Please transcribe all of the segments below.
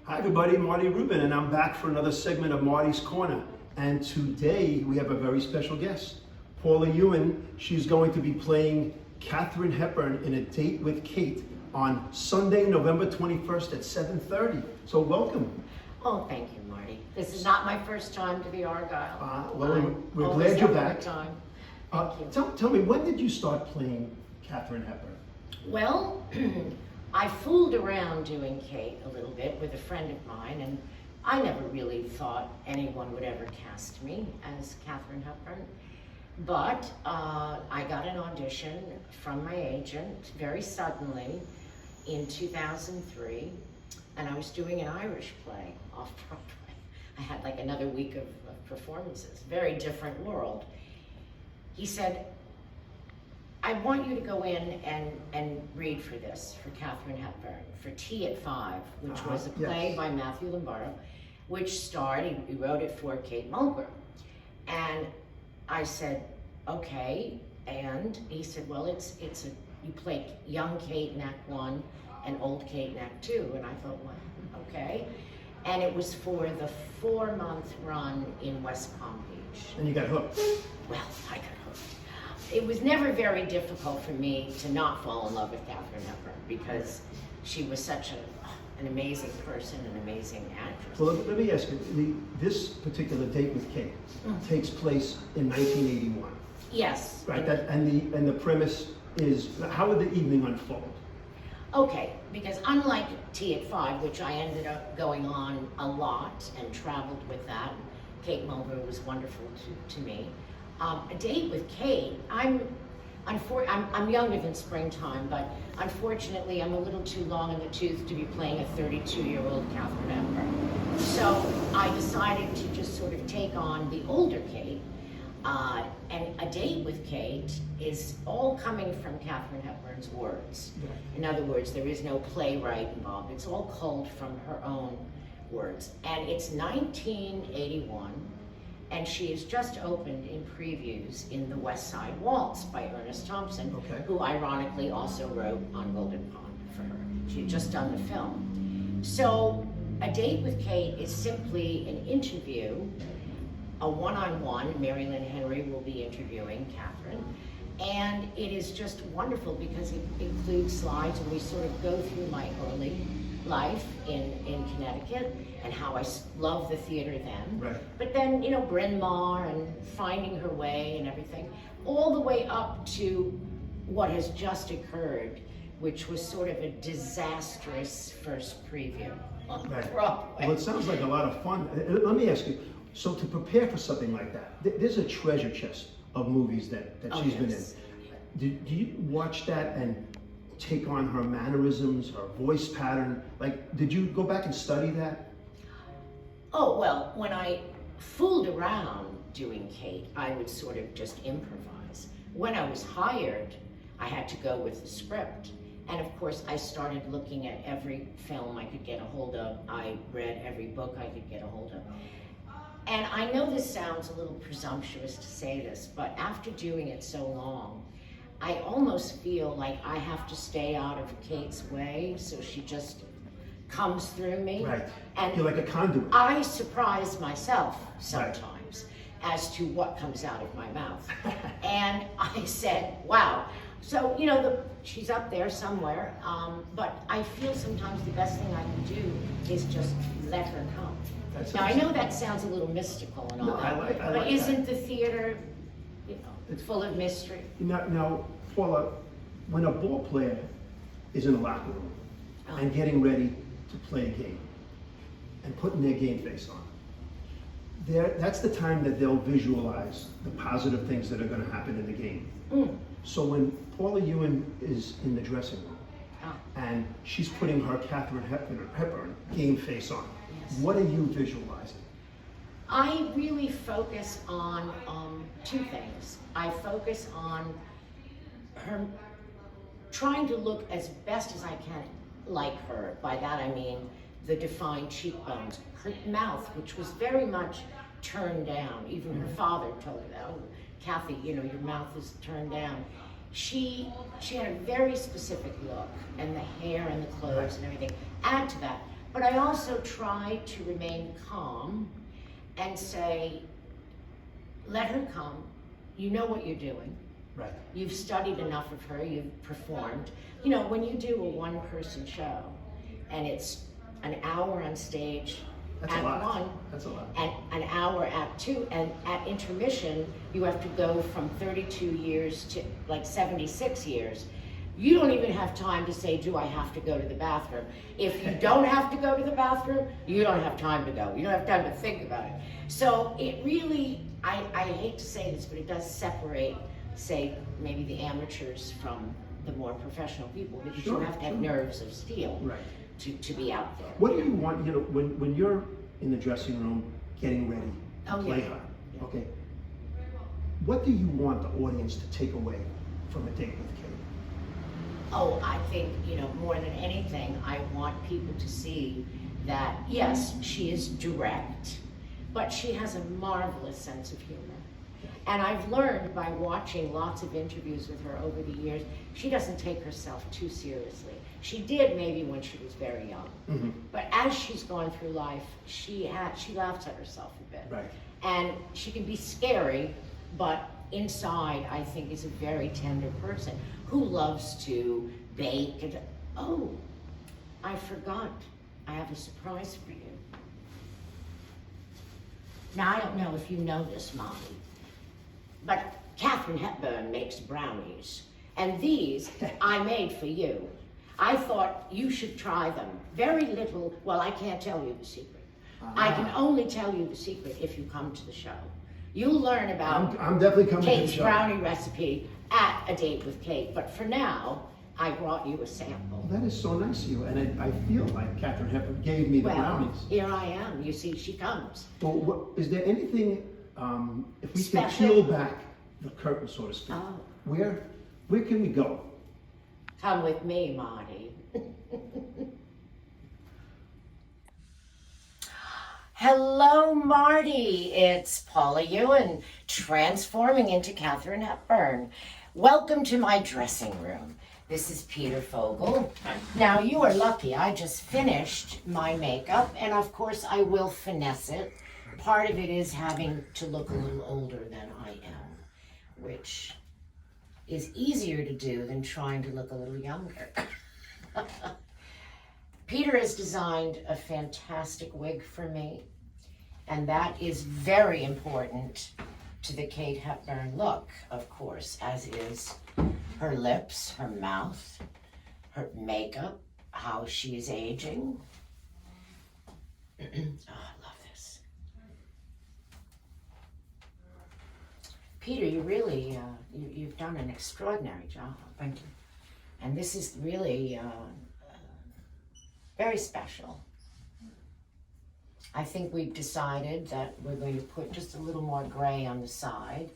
Hi everybody, Marty Rubin, and I'm back for another segment of Marty's Corner. And today we have a very special guest, Paula Ewin. She's going to be playing Katharine Hepburn in A Date with Kate on Sunday, November 21st at 7:30. So welcome. Oh, thank you, Marty. This is not my first time to the Argyle. Well, we're glad you're back. Time. Thank you. Tell me, when did you start playing Katharine Hepburn? Well, I fooled around doing Kate a little bit with a friend of mine, and I never really thought anyone would ever cast me as Katharine Hepburn. But I got an audition from my agent very suddenly in 2003, and I was doing an Irish play off Broadway. I had like another week of performances, very different world. He said, I want you to go in and read for this, for Katharine Hepburn, for Tea at 5, which was a play by Matthew Lombardo, which starred, he wrote it for Kate Mulgrew. And I said, okay, and he said, well, you play young Kate in Act 1 and old Kate in Act 2, and I thought, well, okay. And it was for the 4-month run in West Palm Beach. And you got hooked. Well, I got hooked. It was never very difficult for me to not fall in love with Katharine Hepburn because she was such an amazing person, an amazing actress. Well, let me ask you, this particular Date with Kate takes place in 1981. Yes. Right, and the premise is, how would the evening unfold? Okay, because unlike Tea at 5, which I ended up going on a lot and traveled with that, Kate Mulgrew was wonderful to me. A Date with Kate, I'm younger than Springtime, but unfortunately I'm a little too long in the tooth to be playing a 32-year-old Katharine Hepburn. So I decided to just sort of take on the older Kate, and A Date with Kate is all coming from Katharine Hepburn's words. In other words, there is no playwright involved. It's all culled from her own words. And it's 1981. And she has just opened in previews in the West Side Waltz by Ernest Thompson, who ironically also wrote on Golden Pond for her. She had just done the film. So A Date with Kate is simply an interview, a one-on-one. Mari Lyn Henry will be interviewing Katharine. And it is just wonderful because it includes slides, and we sort of go through my early life in Connecticut and how I love the theater then. Right. But then, you know, Bryn Mawr and finding her way and everything, all the way up to what has just occurred, which was sort of a disastrous first preview on Broadway. Well, it sounds like a lot of fun. Let me ask you, so to prepare for something like that, there's a treasure chest of movies that she's been in. Do you watch that and take on her mannerisms, her voice pattern? Like, did you go back and study that? Oh, well, when I fooled around doing Kate, I would sort of just improvise. When I was hired, I had to go with the script. And of course, I started looking at every film I could get a hold of. I read every book I could get a hold of. And I know this sounds a little presumptuous to say this, but after doing it so long, I almost feel like I have to stay out of Kate's way, so she just comes through me. Right. And you're like a conduit. I surprise myself sometimes as to what comes out of my mouth. And I said, wow. So, you know, she's up there somewhere, but I feel sometimes the best thing I can do is just let her come. Now, I know that sounds a little mystical and all that, but isn't the theater, you know, it's full of mystery? Now, Paula, when a ball player is in a locker room and getting ready to play a game and putting their game face on, that's the time that they'll visualize the positive things that are going to happen in the game. So when Paula Ewin is in the dressing room and she's putting her Katharine Hepburn game face on, what are you visualizing? I really focus on two things. I focus on her trying to look as best as I can like her. By that I mean the defined cheekbones, her mouth, which was very much turned down. Even her father told her that, oh, Kathy, you know, your mouth is turned down. She had a very specific look, and the hair and the clothes and everything. Add to that But I also try to remain calm and say, let her come. You know what you're doing. Right. You've studied enough of her, you've performed. You know, when you do a one-person show and it's an hour on stage, That's Act a lot. 1, That's a lot. and an hour Act 2, and at intermission, you have to go from 32 years to like 76 years. You don't even have time to say, do I have to go to the bathroom? If you don't have to go to the bathroom, you don't have time to go. You don't have time to think about it. So it really, I hate to say this, but it does separate, say, maybe the amateurs from the more professional people, because Sure, you have to have nerves of steel Right. to be out there. What do you want, you know, when you're in the dressing room getting ready to Oh, play yeah. her, Yeah. okay? What do you want the audience to take away from a date with Kate? Oh, I think, you know, more than anything, I want people to see that, yes, she is direct, but she has a marvelous sense of humor. And I've learned by watching lots of interviews with her over the years, she doesn't take herself too seriously. She did maybe when she was very young. Mm-hmm. But as she's gone through life, she laughs at herself a bit. Right. And she can be scary, but inside, I think, is a very tender person who loves to bake. And, oh, I forgot. I have a surprise for you. Now, I don't know if you know this, Marty, but Katharine Hepburn makes brownies. And these I made for you. I thought you should try them. Very little, well, I can't tell you the secret. I can only tell you the secret if you come to the show. You'll learn about I'm definitely coming to the Kate's show. brownie recipe at a date with Kate. But for now, I brought you a sample. That is so nice of you, and I feel like Katharine Hepburn gave me the Well, brownies. here I am. You see, she comes. Well, is there anything, if we can Special? peel back the curtain, so to speak, Oh. where can we go? Come with me, Marty. Hello, Marty. It's Paula Ewin, transforming into Katharine Hepburn. Welcome to my dressing room. This is Peter Fogel. Now, you are lucky. I just finished my makeup, and of course, I will finesse it. Part of it is having to look a little older than I am, which is easier to do than trying to look a little younger. Peter has designed a fantastic wig for me, and that is very important to the Kate Hepburn look, of course, as is her lips, her mouth, her makeup, how she is aging. Oh, I love this. Peter, you really, you've done an extraordinary job. Thank you. And this is really very special. I think we've decided that we're going to put just a little more gray on the side,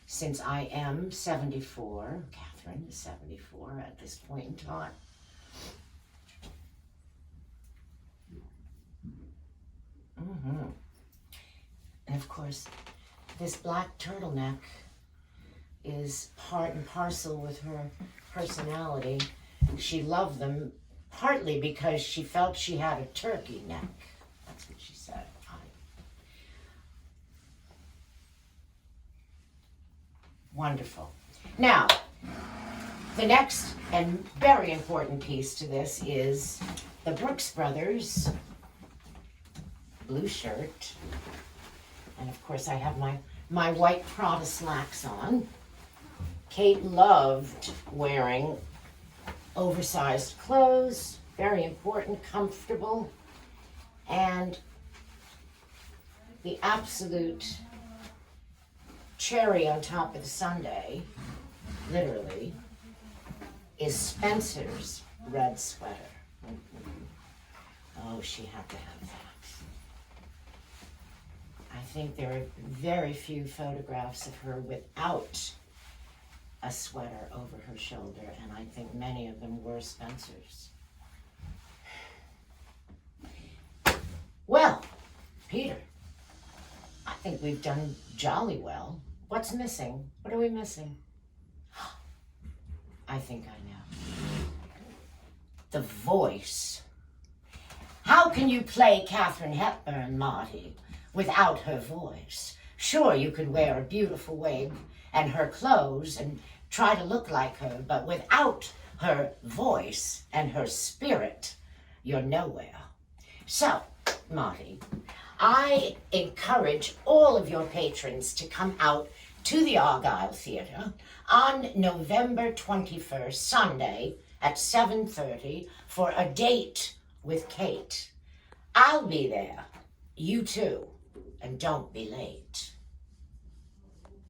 since I am 74, Katharine is 74 at this point in time. And of course, this black turtleneck is part and parcel with her personality. She loved them partly because she felt she had a turkey neck. That's what she said. Wonderful. Now, the next and very important piece to this is the Brooks Brothers blue shirt. And of course I have my white Prada slacks on. Kate loved wearing oversized clothes, very important, comfortable, and the absolute cherry on top of the sundae, literally, is Spencer's red sweater. Oh, she had to have that. I think there are very few photographs of her without a sweater over her shoulder, and I think many of them were Spencer's. Well, Peter, I think we've done jolly well. What's missing? What are we missing? I think I know. The voice. How can you play Katharine Hepburn, Marty, without her voice? Sure, you could wear a beautiful wig and her clothes and try to look like her, but without her voice and her spirit, you're nowhere. So, Marty, I encourage all of your patrons to come out to the Argyle Theatre on November 21st, Sunday at 7:30 for a date with Kate. I'll be there. You too. And don't be late.